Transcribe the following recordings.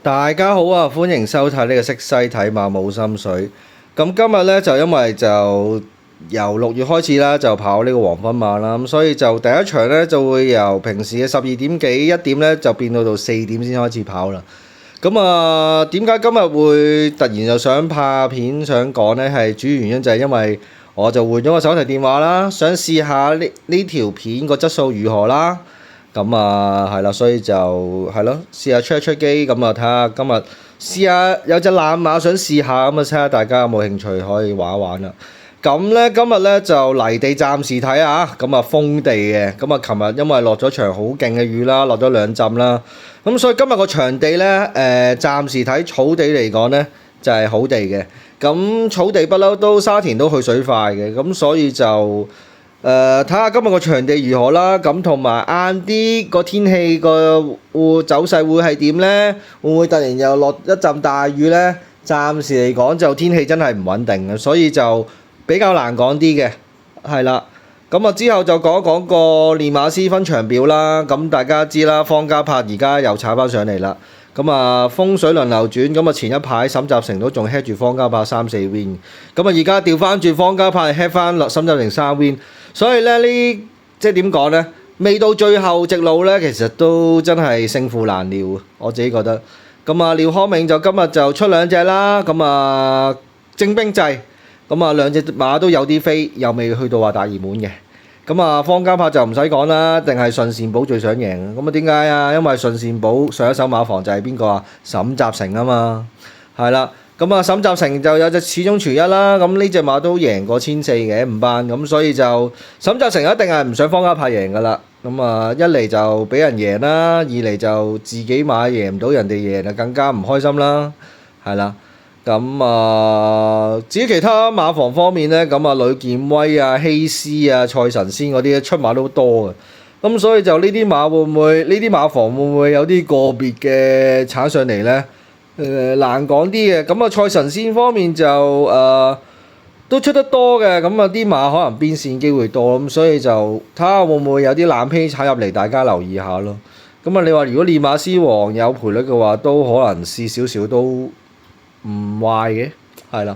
大家好啊，歡迎收睇呢個識西睇馬冇心水。咁今日呢，就因為就由6月開始啦，就跑呢個黃昏馬啦，咁所以就第一場呢，就會由平時嘅12點幾1點呢，就變到4點先開始跑啦。咁啊，點解今日會突然就想拍片想講呢？係主要原因就係因為我就換咗個手提電話啦，想試下呢條片個質素如何啦。咁啊，係啦，所以就係咯，試下出一出機，咁啊睇下今日試下有隻冷馬想試下，咁啊睇下大家有冇興趣可以玩一玩啦。咁咧今日咧就泥地暫時睇下，咁啊封地嘅，咁啊琴日因為落咗場好勁嘅雨啦，落咗2浸啦，咁所以今日個場地咧暫時睇草地嚟講咧就係好地嘅，咁草地不嬲都沙田都去水快嘅，咁所以就睇下今日個場地如何啦，咁同埋晏啲個天氣個走勢會係點呢？會唔會突然又落一陣大雨呢？暫時嚟講就天氣真係唔穩定嘅，所以就比較難講啲嘅，係啦。咁啊之後就講一講個練馬師分場表啦。咁大家知啦，方嘉柏而家又炒翻上嚟啦。咁啊風水輪流轉，咁啊前一排沈集成都仲 head 住方嘉柏3、4 win， 咁啊而家調翻轉方嘉柏 head 翻落沈集成3 win， 所以咧呢即係點講呢？未到最後直路呢，其實都真係勝負難料，我自己覺得。咁啊廖康銘就今日就出2隻啦，咁啊精兵制，咁啊2隻馬都有啲飛，又未去到話大熱門嘅。咁啊，方嘉柏就唔使講啦，定係順善寶最想贏。咁啊點解啊？因為順善寶上一手馬房就係邊個啊？沈集成啊嘛，係啦。咁啊，沈集成就有隻始終除一啦。咁呢隻馬都贏過1400嘅5班，咁所以就沈集成一定係唔想方嘉柏贏噶啦。咁啊，一嚟就俾人贏啦，二嚟就自己馬贏唔到人哋贏，就更加唔開心啦。係啦。咁啊，至於其他馬房方面呢，咁啊呂健威啊、希斯啊、賽神仙嗰啲出馬都多嘅，咁所以就呢啲馬會唔會呢啲馬房會唔會有啲個別嘅炒上嚟呢？難講啲嘅。咁啊賽神仙方面就都出得多嘅，咁啊啲馬可能邊線機會多，咁所以就睇下會唔會有啲冷胚踩入嚟，大家留意下咯。咁啊你話如果練馬師王有賠率嘅話，都可能試少少都唔壞嘅，係啦。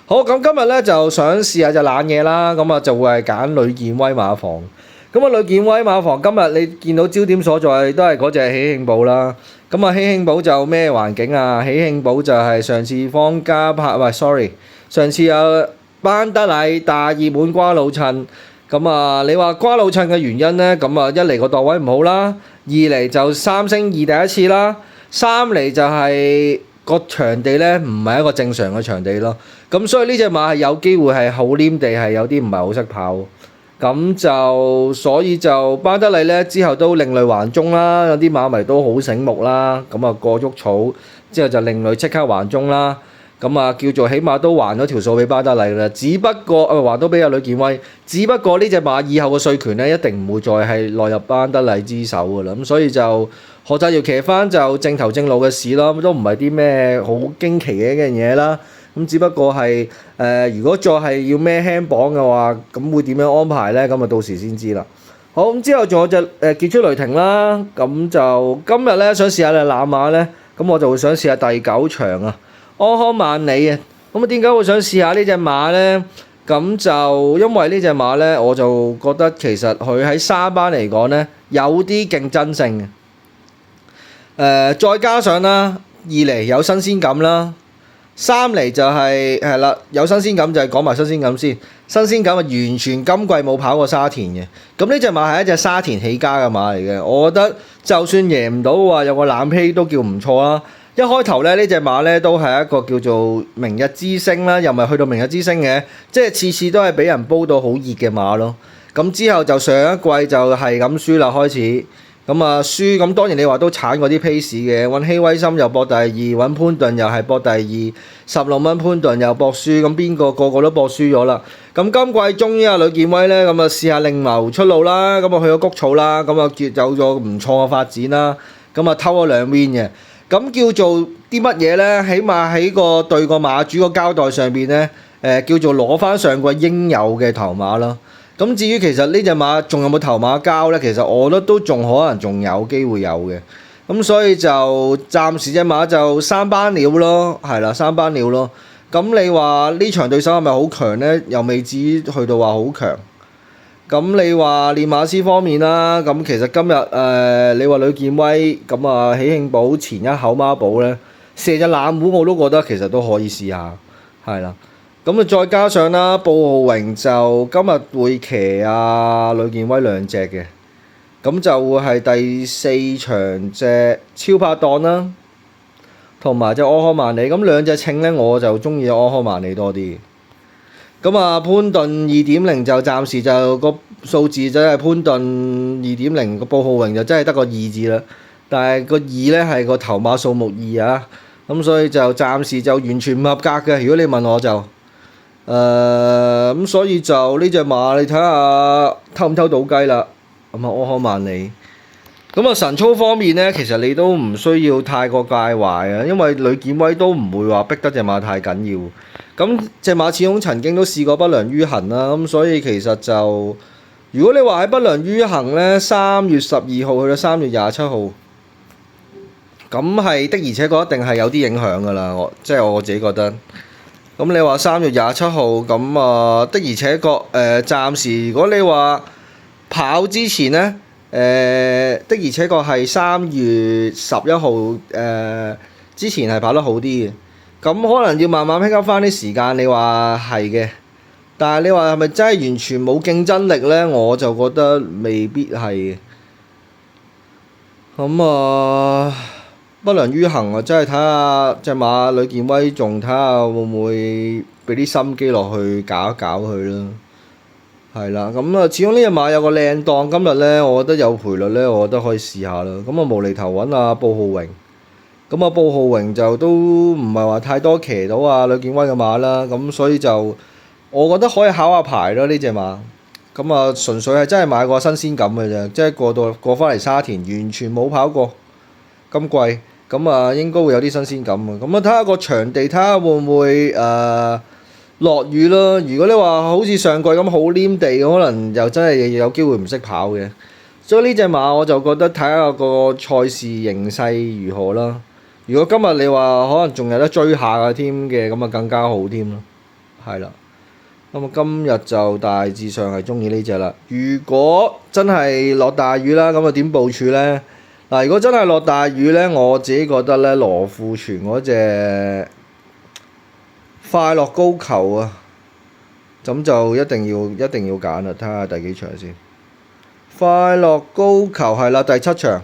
好，咁今日咧就想試下隻冷嘢啦，咁啊就會係揀呂健威馬房。咁啊呂健威馬房今日你見到焦點所在都係嗰隻喜慶寶啦。咁啊喜慶寶就咩環境啊？喜慶寶就係上次方嘉柏，喂 sorry， 上次有班德禮大熱門瓜老襯。咁啊你話瓜老襯嘅原因咧，咁啊一嚟個檔位唔好啦，二嚟就3升2第一次啦，三嚟就係個場地咧唔係一個正常嘅場地咯，咁所以呢隻馬係有機會係好黏地，係有啲唔係好識跑，咁就所以就班德禮咧之後都另類橫中啦，有啲馬迷都好醒目啦，咁啊過足草之後就另類即刻橫中啦，咁啊叫做起碼都還咗條數俾班德禮啦，只不過還都俾阿呂健威，只不過呢隻馬以後嘅稅權咧一定唔會再係落入班德禮之手噶啦，咁所以就學習要騎翻就正頭正路嘅事咯，都唔係啲咩好驚奇嘅一樣嘢啦。咁只不過係如果再係要孭輕磅嘅話，咁會點樣安排呢？咁啊到時先知啦。好，咁之後仲有隻傑出雷霆啦。咁就今日咧想試下隻冷馬咧，咁我就會想試下第9場啊，安康萬里啊。咁啊點解會想試下呢隻馬咧？咁就因為呢隻馬咧，我就覺得其實佢喺3班嚟講咧有啲競爭性嘅。再加上啦，二嚟有新鮮感啦，三嚟就係啦，有新鮮感就係講埋新鮮感先。新鮮感啊，完全今季冇跑過沙田嘅。咁呢隻馬係一隻沙田起家嘅馬嚟嘅，我覺得就算贏唔到話有個冷胚都叫唔錯啦。一開頭咧呢隻馬咧都係一個叫做明日之星啦，又唔係去到明日之星嘅，即係次次都係俾人煲到好熱嘅馬咯。咁之後就上一季就係咁輸啦開始。咁啊輸，咁當然你話都鏟嗰啲 pace 嘅，揾希威森又搏第二，揾潘頓又係搏第二，16蚊潘頓又搏輸，咁邊個個都搏輸咗啦。咁今季終於阿呂健威咧，咁啊試下另謀出路啦，咁啊去咗谷草啦，咁啊有咗唔錯嘅發展啦，咁啊偷咗2 win 嘅，咁叫做啲乜嘢咧？起碼喺個對個馬主個交代上邊咧，叫做攞翻上季應有嘅頭馬咯。咁至於其實呢隻馬仲有冇頭馬交呢？其實我覺得都仲可能仲有機會有嘅。咁所以就暫時隻馬就三班鳥咯，係啦，三班鳥咯。咁你話呢場對手係咪好強呢？又未至於去到話好強。咁你話練馬師方面啦，咁其實今日你話呂健威咁啊，喜慶寶前一口孖寶呢，射隻冷壺我都覺得其實都可以試下，係啦。咁啊再加上啦，布浩榮就今日會騎啊呂健威兩隻嘅，咁就會係第4場隻超拍檔啦。同埋隻柯康萬里，咁兩隻稱咧，我就中意柯康萬里多啲。咁啊，潘頓2.0就暫時就個數字就係潘頓2.0，個布浩榮就真係得個2字啦。但係個2咧係個頭馬數目2啊，咁所以就暫時就完全唔合格嘅。如果你問我就，咁所以就呢隻馬你睇下偷唔偷到雞啦。咁啊，柯康萬里。咁啊，神操方面咧，其實你都唔需要太過介懷啊，因為呂健威都唔會話逼得隻馬太緊要。咁隻馬始終曾經都試過不良於行啦，咁所以其實就如果你話喺不良於行咧，3月12號去到3月27號，咁係的而且確一定係有啲影響㗎啦。我自己覺得。咁你話3月27號咁啊，的而且確暫時如果你話跑之前咧。的而且確係3月11號之前係跑得好啲嘅，咁可能要慢慢 pick up 翻啲時間。你話係嘅，但係你話係咪真係完全冇競爭力呢？我就覺得未必係。咁不良於行啊，真係睇下隻馬呂健威，仲睇下會唔會俾啲心機落去搞一搞佢啦。係啦，咁啊，始終呢隻馬有個靚檔，今日咧，我覺得有賠率咧，我覺得可以試下啦。咁啊，無厘頭揾阿布浩榮，咁啊，布浩榮就都唔係話太多騎到啊呂健威嘅馬啦，咁所以就我覺得可以考下牌咯呢隻馬。咁啊，純粹係真係買個新鮮感嘅啫，即係過翻嚟沙田完全冇跑過咁貴，咁啊應該會有啲新鮮感啊。咁啊，睇下個場地，睇下會唔會落雨咯。如果你話好似上季咁好黏地，可能又真係有機會唔識跑嘅。所以呢隻馬我就覺得睇下個賽事形勢如何啦。如果今日你話可能仲有得追下嘅添嘅，咁啊更加好添咯。係啦，咁啊今日就大致上係中意呢隻啦。如果真係落大雨啦，咁啊點部署呢？嗱，如果真係落大雨呢，我自己覺得呢羅富全嗰隻快樂高球啊，咁就一定要揀啦，睇下第幾場先。快樂高球係啦，第7場。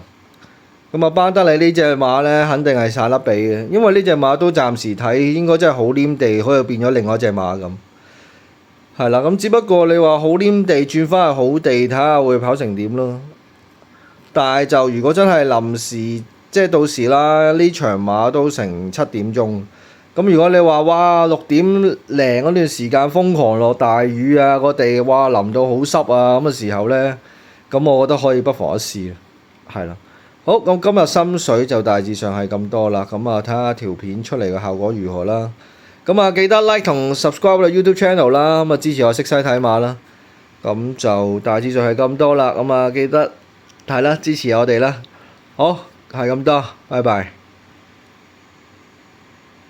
咁啊，班德利呢隻馬呢，肯定係散粒髀嘅，因為呢隻馬都暫時睇應該真係好黏地，可以變咗另外一隻馬咁。係啦，咁只不過你話好黏地轉翻去好地，睇下會跑成點咯。但係就如果真係臨時，即係到時啦，呢場馬都成7點鐘。咁如果你話哇6點零嗰段時間瘋狂落大雨啊，個地哇淋到好濕啊咁嘅時候呢，咁我覺得可以不妨一試，係啦。好，咁今日心水就大致上係咁多啦。咁啊睇下條片出嚟嘅效果如何啦。咁啊記得 like 同 subscribe 我 YouTube channel 啦。咁啊支持我識西睇馬啦。咁就大致上係咁多啦。咁啊記得係啦，支持我哋啦。好，係咁多，拜拜。